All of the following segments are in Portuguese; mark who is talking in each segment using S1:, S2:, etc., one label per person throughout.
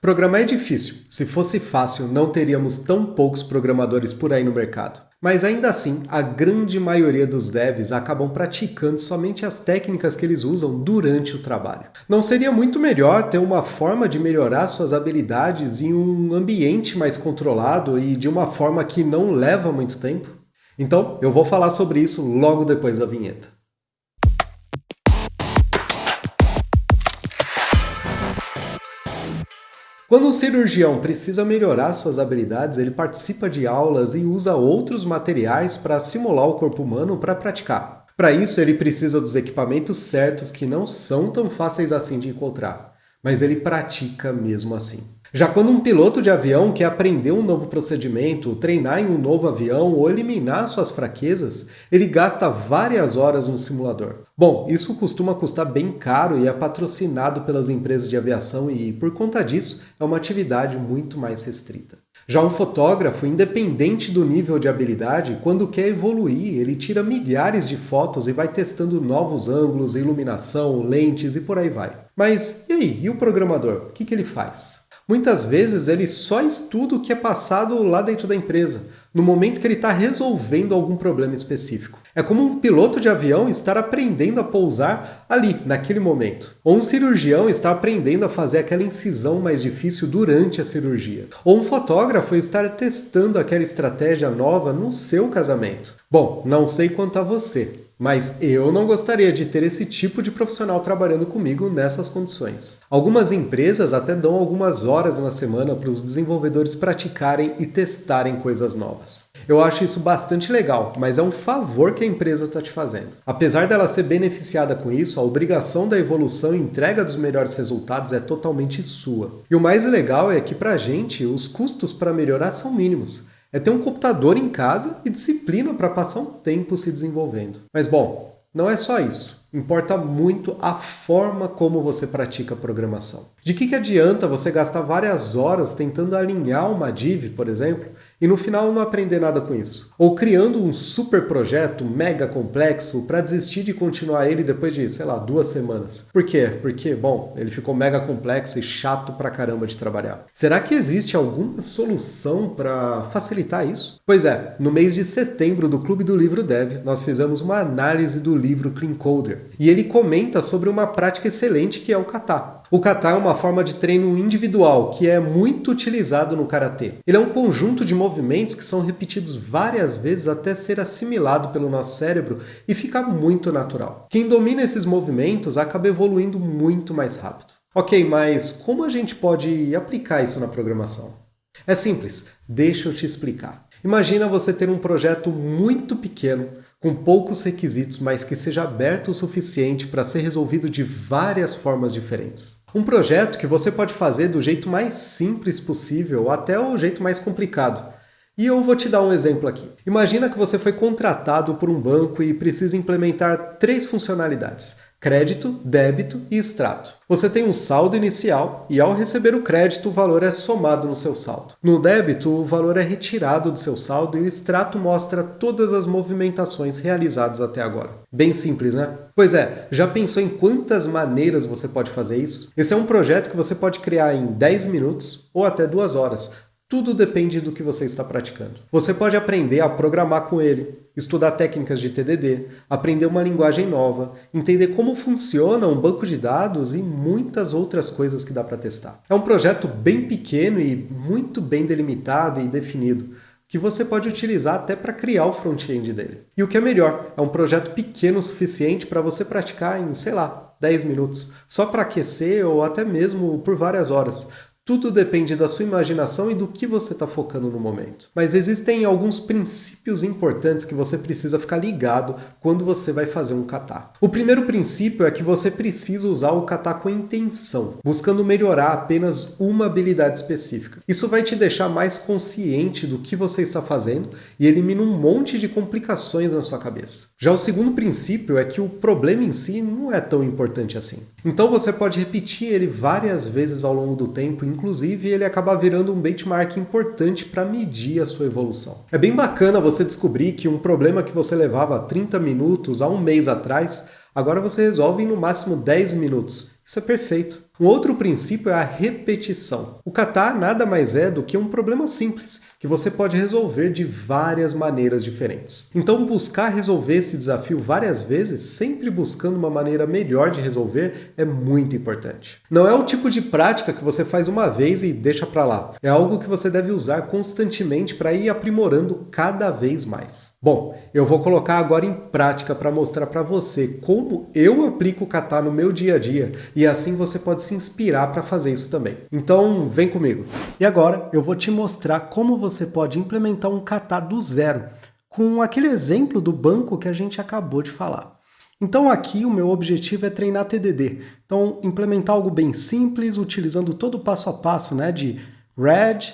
S1: Programar é difícil. Se fosse fácil, não teríamos tão poucos programadores por aí no mercado. Mas ainda assim, a grande maioria dos devs acabam praticando somente as técnicas que eles usam durante o trabalho. Não seria muito melhor ter uma forma de melhorar suas habilidades em um ambiente mais controlado e de uma forma que não leva muito tempo? Então, eu vou falar sobre isso logo depois da vinheta. Quando um cirurgião precisa melhorar suas habilidades, ele participa de aulas e usa outros materiais para simular o corpo humano para praticar. Para isso, ele precisa dos equipamentos certos que não são tão fáceis assim de encontrar, mas ele pratica mesmo assim. Já quando um piloto de avião quer aprender um novo procedimento, treinar em um novo avião ou eliminar suas fraquezas, ele gasta várias horas no simulador. Bom, isso costuma custar bem caro e é patrocinado pelas empresas de aviação e, por conta disso, é uma atividade muito mais restrita. Já um fotógrafo, independente do nível de habilidade, quando quer evoluir, ele tira milhares de fotos e vai testando novos ângulos, iluminação, lentes e por aí vai. Mas e aí, e o programador? O que ele faz? Muitas vezes ele só estuda o que é passado lá dentro da empresa, no momento que ele está resolvendo algum problema específico. É como um piloto de avião estar aprendendo a pousar ali, naquele momento. Ou um cirurgião estar aprendendo a fazer aquela incisão mais difícil durante a cirurgia. Ou um fotógrafo estar testando aquela estratégia nova no seu casamento. Bom, não sei quanto a você, mas eu não gostaria de ter esse tipo de profissional trabalhando comigo nessas condições. Algumas empresas até dão algumas horas na semana para os desenvolvedores praticarem e testarem coisas novas. Eu acho isso bastante legal, mas é um favor que a empresa está te fazendo. Apesar dela ser beneficiada com isso, a obrigação da evolução e entrega dos melhores resultados é totalmente sua. E o mais legal é que, para a gente, os custos para melhorar são mínimos. É ter um computador em casa e disciplina para passar um tempo se desenvolvendo. Mas bom, não é só isso. Importa muito a forma como você pratica a programação. De que adianta você gastar várias horas tentando alinhar uma div, por exemplo, e no final não aprender nada com isso? Ou criando um super projeto mega complexo para desistir de continuar ele depois de, 2 semanas. Por quê? Porque, bom, ele ficou mega complexo e chato pra caramba de trabalhar. Será que existe alguma solução para facilitar isso? Pois é, no mês de setembro do Clube do Livro Dev, nós fizemos uma análise do livro Clean Coder. E ele comenta sobre uma prática excelente que é o kata. O kata é uma forma de treino individual que é muito utilizado no karatê. Ele é um conjunto de movimentos que são repetidos várias vezes até ser assimilado pelo nosso cérebro e ficar muito natural. Quem domina esses movimentos acaba evoluindo muito mais rápido. Ok, mas como a gente pode aplicar isso na programação? É simples, deixa eu te explicar. Imagina você ter um projeto muito pequeno, com poucos requisitos, mas que seja aberto o suficiente para ser resolvido de várias formas diferentes. Um projeto que você pode fazer do jeito mais simples possível até o jeito mais complicado. E eu vou te dar um exemplo aqui. Imagina que você foi contratado por um banco e precisa implementar 3 funcionalidades: crédito, débito e extrato. Você tem um saldo inicial e, ao receber o crédito, o valor é somado no seu saldo. No débito, o valor é retirado do seu saldo e o extrato mostra todas as movimentações realizadas até agora. Bem simples, né? Pois é, já pensou em quantas maneiras você pode fazer isso? Esse é um projeto que você pode criar em 10 minutos ou até 2 horas. Tudo depende do que você está praticando. Você pode aprender a programar com ele, estudar técnicas de TDD, aprender uma linguagem nova, entender como funciona um banco de dados e muitas outras coisas que dá para testar. É um projeto bem pequeno e muito bem delimitado e definido, que você pode utilizar até para criar o front-end dele. E o que é melhor, é um projeto pequeno o suficiente para você praticar em, 10 minutos, só para aquecer ou até mesmo por várias horas. Tudo depende da sua imaginação e do que você está focando no momento. Mas existem alguns princípios importantes que você precisa ficar ligado quando você vai fazer um kata. O primeiro princípio é que você precisa usar o kata com intenção, buscando melhorar apenas uma habilidade específica. Isso vai te deixar mais consciente do que você está fazendo e elimina um monte de complicações na sua cabeça. Já o segundo princípio é que o problema em si não é tão importante assim. Então você pode repetir ele várias vezes ao longo do tempo, inclusive ele acaba virando um benchmark importante para medir a sua evolução. É bem bacana você descobrir que um problema que você levava 30 minutos há um mês atrás, agora você resolve em no máximo 10 minutos. Isso é perfeito. Um outro princípio é a repetição. O kata nada mais é do que um problema simples, que você pode resolver de várias maneiras diferentes. Então, buscar resolver esse desafio várias vezes, sempre buscando uma maneira melhor de resolver, é muito importante. Não é o tipo de prática que você faz uma vez e deixa pra lá. É algo que você deve usar constantemente para ir aprimorando cada vez mais. Bom, eu vou colocar agora em prática para mostrar para você como eu aplico o kata no meu dia a dia e assim você pode se inspirar para fazer isso também. Então, vem comigo. E agora eu vou te mostrar como você pode implementar um kata do zero, com aquele exemplo do banco que a gente acabou de falar. Então aqui o meu objetivo é treinar TDD. Então, implementar algo bem simples, utilizando todo o passo a passo, né, de red,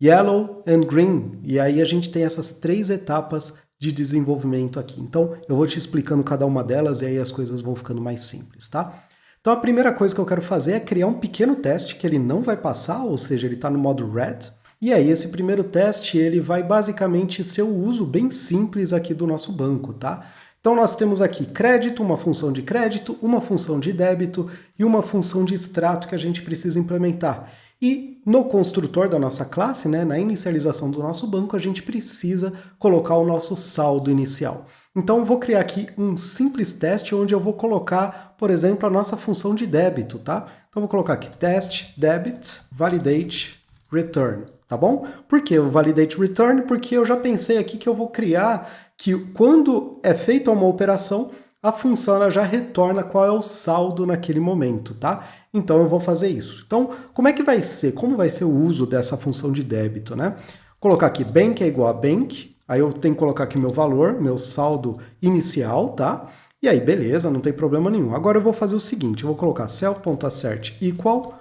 S1: yellow and green. E aí a gente tem essas 3 etapas de desenvolvimento aqui. Então, eu vou te explicando cada uma delas e aí as coisas vão ficando mais simples, tá? Então, a primeira coisa que eu quero fazer é criar um pequeno teste que ele não vai passar, ou seja, ele está no modo red. E aí, esse primeiro teste, ele vai basicamente ser o uso bem simples aqui do nosso banco, tá? Então, nós temos aqui crédito, uma função de crédito, uma função de débito e uma função de extrato que a gente precisa implementar. E no construtor da nossa classe, né, na inicialização do nosso banco, a gente precisa colocar o nosso saldo inicial. Então, eu vou criar aqui um simples teste onde eu vou colocar, por exemplo, a nossa função de débito, tá? Então, eu vou colocar aqui test, debit, validate, return, tá bom? Por que o validate return? Porque eu já pensei aqui que eu vou criar que quando é feita uma operação, a função ela já retorna qual é o saldo naquele momento, tá? Então eu vou fazer isso. Então, como é que vai ser? Como vai ser o uso dessa função de débito, né? Vou colocar aqui bank é igual a bank, aí eu tenho que colocar aqui meu valor, meu saldo inicial, tá? E aí, beleza, não tem problema nenhum. Agora eu vou fazer o seguinte, eu vou colocar self.assert equal,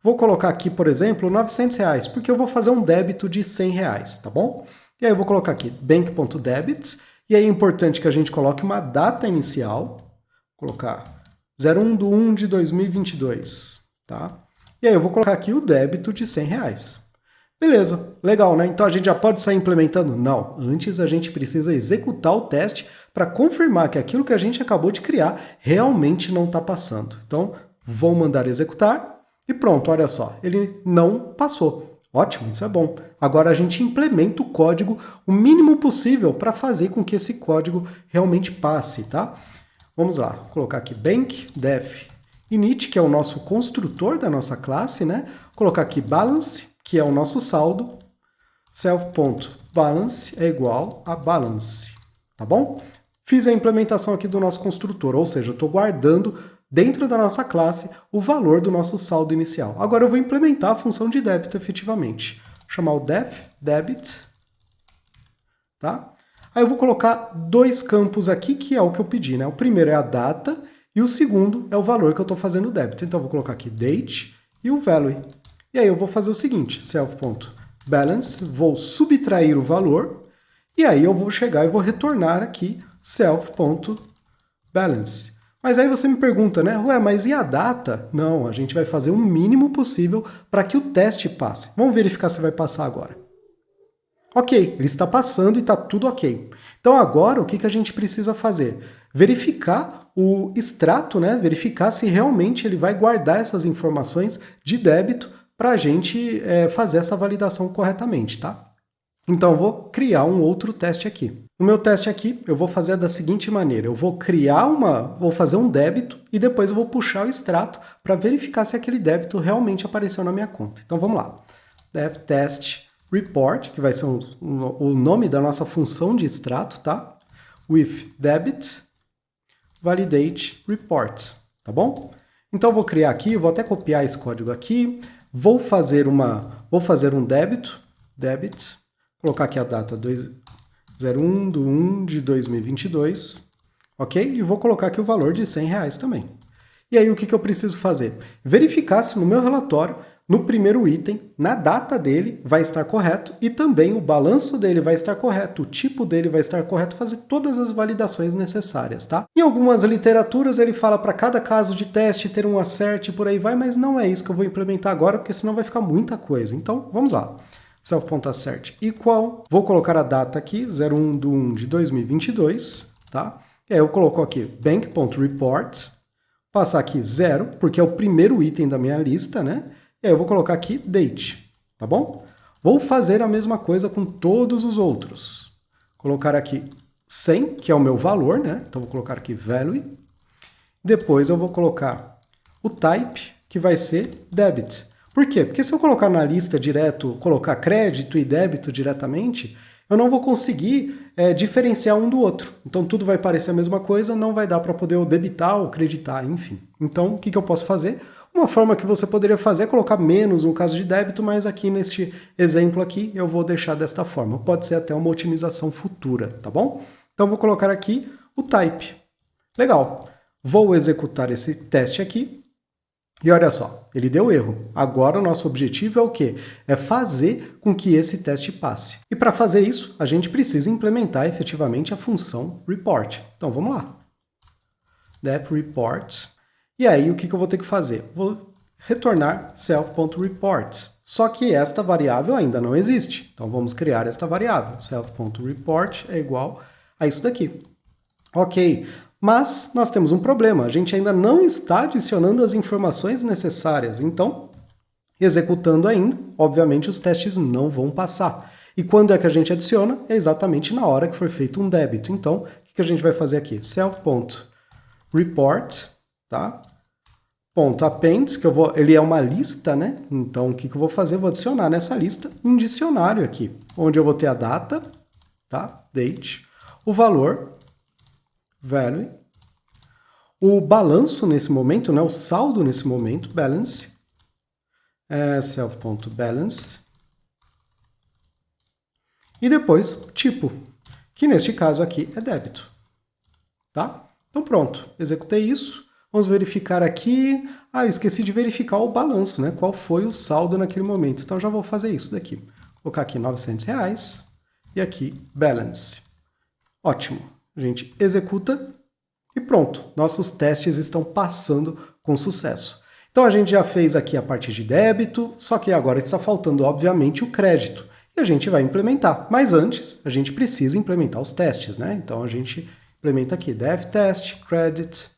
S1: vou colocar aqui, por exemplo, R$900, porque eu vou fazer um débito de R$100, tá bom? E aí eu vou colocar aqui bank.debit, e aí é importante que a gente coloque uma data inicial, vou colocar 01/1 de 2022, tá? E aí eu vou colocar aqui o débito de R$100. Beleza, legal, né? Então a gente já pode sair implementando? Não, antes a gente precisa executar o teste para confirmar que aquilo que a gente acabou de criar realmente não está passando. Então, vou mandar executar e pronto, olha só, ele não passou. Ótimo, isso é bom. Agora a gente implementa o código o mínimo possível para fazer com que esse código realmente passe, tá? Vamos lá, vou colocar aqui bank, def, init, que é o nosso construtor da nossa classe, né? Vou colocar aqui balance, que é o nosso saldo, self.balance é igual a balance, tá bom? Fiz a implementação aqui do nosso construtor, ou seja, eu estou guardando dentro da nossa classe o valor do nosso saldo inicial. Agora eu vou implementar a função de débito efetivamente. Vou chamar o def, debit, tá? Aí eu vou colocar 2 campos aqui, que é o que eu pedi, né? O primeiro é a data e o segundo é o valor que eu estou fazendo o débito. Então eu vou colocar aqui date e o value. E aí eu vou fazer o seguinte, self.balance, vou subtrair o valor, e aí eu vou chegar e vou retornar aqui self.balance. Mas aí você me pergunta, né? Ué, mas e a data? Não, a gente vai fazer o mínimo possível para que o teste passe. Vamos verificar se vai passar agora. Ok, ele está passando e está tudo ok. Então agora o que a gente precisa fazer? Verificar o extrato, né? Verificar se realmente ele vai guardar essas informações de débito para a gente fazer essa validação corretamente, tá? Então eu vou criar um outro teste aqui. O meu teste aqui eu vou fazer da seguinte maneira, eu vou vou fazer um débito e depois eu vou puxar o extrato para verificar se aquele débito realmente apareceu na minha conta. Então vamos lá. Def test report, que vai ser o nome da nossa função de extrato, tá? With debit validate report, tá bom? Então eu vou criar aqui, vou até copiar esse código aqui, vou fazer um débito, debit, colocar aqui a data 01/1 de 2022, ok? E vou colocar aqui o valor de R$100 também. E aí o que eu preciso fazer? Verificar se no meu relatório, no primeiro item, na data dele vai estar correto e também o balanço dele vai estar correto, o tipo dele vai estar correto, fazer todas as validações necessárias, tá? Em algumas literaturas ele fala para cada caso de teste ter um assert e por aí vai, mas não é isso que eu vou implementar agora, porque senão vai ficar muita coisa. Então, vamos lá. Self.assert equal, vou colocar a data aqui, 01/1 de 2022, tá? E aí eu coloco aqui bank.report, passar aqui 0, porque é o primeiro item da minha lista, né? E aí eu vou colocar aqui date, tá bom? Vou fazer a mesma coisa com todos os outros. Colocar aqui 100, que é o meu valor, né? Então vou colocar aqui value. Depois eu vou colocar o type, que vai ser debit. Por quê? Porque se eu colocar na lista direto, colocar crédito e débito diretamente, eu não vou conseguir diferenciar um do outro. Então tudo vai parecer a mesma coisa, não vai dar para poder ou debitar ou creditar, enfim. Então o que eu posso fazer? Uma forma que você poderia fazer é colocar menos no caso de débito, mas aqui neste exemplo aqui eu vou deixar desta forma. Pode ser até uma otimização futura, tá bom? Então vou colocar aqui o type. Legal. Vou executar esse teste aqui. E olha só, ele deu erro. Agora o nosso objetivo é o quê? É fazer com que esse teste passe. E para fazer isso, a gente precisa implementar efetivamente a função report. Então vamos lá. Def report. E aí o que eu vou ter que fazer? Vou retornar self.report. Só que esta variável ainda não existe. Então vamos criar esta variável. Self.report é igual a isso daqui. Ok, mas nós temos um problema. A gente ainda não está adicionando as informações necessárias. Então, executando ainda, obviamente os testes não vão passar. E quando é que a gente adiciona? É exatamente na hora que for feito um débito. Então, o que a gente vai fazer aqui? Self.report, tá? .append, que ele é uma lista, né? Então, o que eu vou fazer? Eu vou adicionar nessa lista um dicionário aqui, onde eu vou ter a data, tá? Date, o valor, value, o balanço nesse momento, né? O saldo nesse momento, balance, self.balance, e depois o tipo, que neste caso aqui é débito, tá? Então pronto, executei isso. Vamos verificar aqui. Ah, eu esqueci de verificar o balanço, né? Qual foi o saldo naquele momento. Então já vou fazer isso daqui. Vou colocar aqui R$900 e aqui balance. Ótimo. A gente executa e pronto. Nossos testes estão passando com sucesso. Então a gente já fez aqui a parte de débito, só que agora está faltando, obviamente, o crédito. E a gente vai implementar. Mas antes, a gente precisa implementar os testes, né? Então a gente implementa aqui dev test, credit.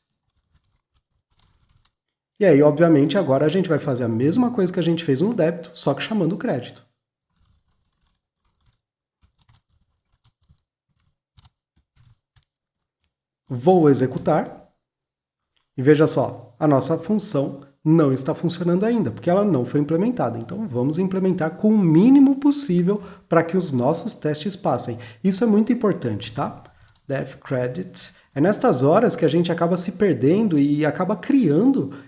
S1: E aí, obviamente, agora a gente vai fazer a mesma coisa que a gente fez no débito, só que chamando o crédito. Vou executar. E veja só, a nossa função não está funcionando ainda, porque ela não foi implementada. Então, vamos implementar com o mínimo possível para que os nossos testes passem. Isso é muito importante, tá? Dev credit. É nestas horas que a gente acaba se perdendo e acaba criando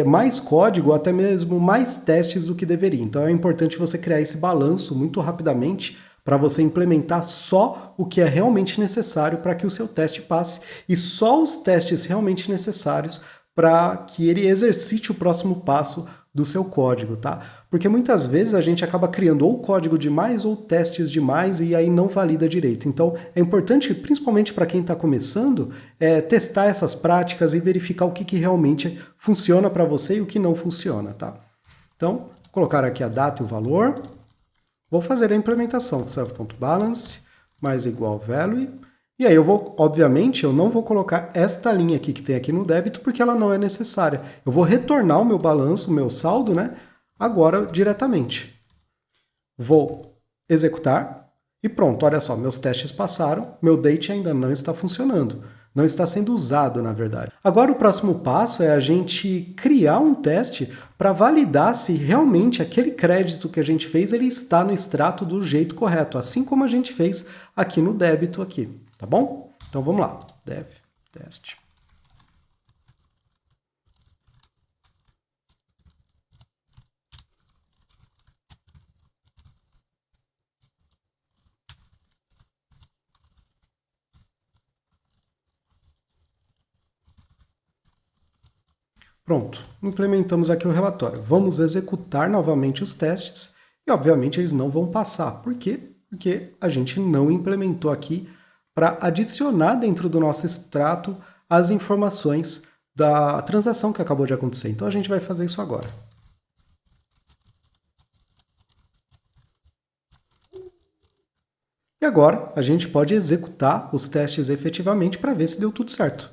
S1: mais código, até mesmo mais testes do que deveria. Então é importante você criar esse balanço muito rapidamente para você implementar só o que é realmente necessário para que o seu teste passe e só os testes realmente necessários para que ele exercite o próximo passo do seu código, tá? Porque muitas vezes a gente acaba criando ou código demais ou testes demais e aí não valida direito. Então é importante, principalmente para quem está começando, testar essas práticas e verificar o que realmente funciona para você e o que não funciona, tá? Então, vou colocar aqui a data e o valor. Vou fazer a implementação, self.balance mais igual value. E aí eu vou, obviamente, eu não vou colocar esta linha aqui que tem aqui no débito, porque ela não é necessária. Eu vou retornar o meu balanço, o meu saldo, né, agora diretamente. Vou executar e pronto, olha só, meus testes passaram, meu date ainda não está funcionando. Não está sendo usado, na verdade. Agora o próximo passo é a gente criar um teste para validar se realmente aquele crédito que a gente fez ele está no extrato do jeito correto, assim como a gente fez aqui no débito aqui. Tá bom? Então vamos lá. Dev test. Pronto, implementamos aqui o relatório. Vamos executar novamente os testes e, obviamente, eles não vão passar. Por quê? Porque a gente não implementou aqui para adicionar dentro do nosso extrato as informações da transação que acabou de acontecer. Então a gente vai fazer isso agora. E agora a gente pode executar os testes efetivamente para ver se deu tudo certo.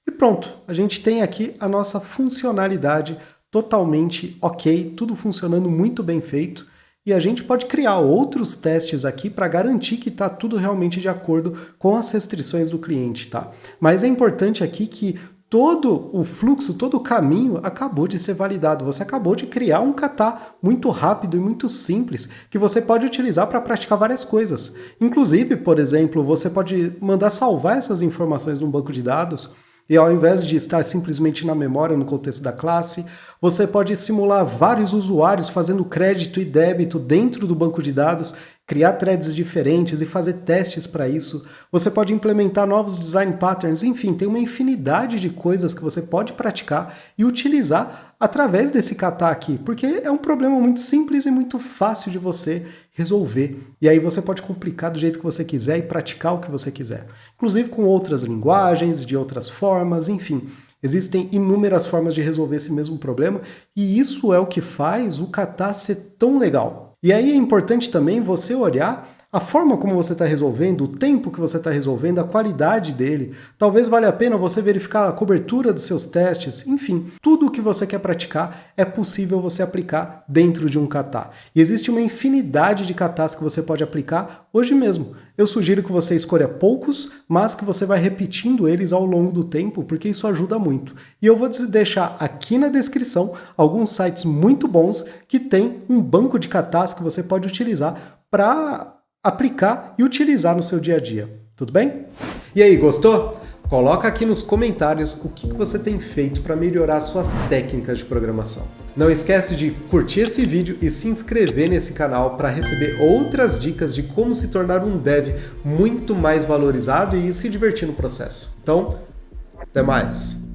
S1: E pronto, a gente tem aqui a nossa funcionalidade totalmente ok, tudo funcionando muito bem feito. E a gente pode criar outros testes aqui para garantir que está tudo realmente de acordo com as restrições do cliente, tá? Mas é importante aqui que todo o fluxo, todo o caminho acabou de ser validado. Você acabou de criar um kata muito rápido e muito simples que você pode utilizar para praticar várias coisas. Inclusive, por exemplo, você pode mandar salvar essas informações num banco de dados e ao invés de estar simplesmente na memória no contexto da classe, você pode simular vários usuários fazendo crédito e débito dentro do banco de dados, criar threads diferentes e fazer testes para isso. Você pode implementar novos design patterns, enfim, tem uma infinidade de coisas que você pode praticar e utilizar através desse kata aqui, porque é um problema muito simples e muito fácil de você resolver. E aí você pode complicar do jeito que você quiser e praticar o que você quiser. Inclusive com outras linguagens, de outras formas, enfim. Existem inúmeras formas de resolver esse mesmo problema e isso é o que faz o kata ser tão legal. E aí é importante também você olhar a forma como você está resolvendo, o tempo que você está resolvendo, a qualidade dele. Talvez valha a pena você verificar a cobertura dos seus testes, enfim, tudo o que você quer praticar é possível você aplicar dentro de um kata. E existe uma infinidade de katas que você pode aplicar hoje mesmo. Eu sugiro que você escolha poucos, mas que você vai repetindo eles ao longo do tempo, porque isso ajuda muito. E eu vou deixar aqui na descrição alguns sites muito bons que tem um banco de katas que você pode utilizar para aplicar e utilizar no seu dia a dia. Tudo bem? E aí, gostou? Coloca aqui nos comentários o que você tem feito para melhorar suas técnicas de programação. Não esquece de curtir esse vídeo e se inscrever nesse canal para receber outras dicas de como se tornar um dev muito mais valorizado e se divertir no processo. Então, até mais!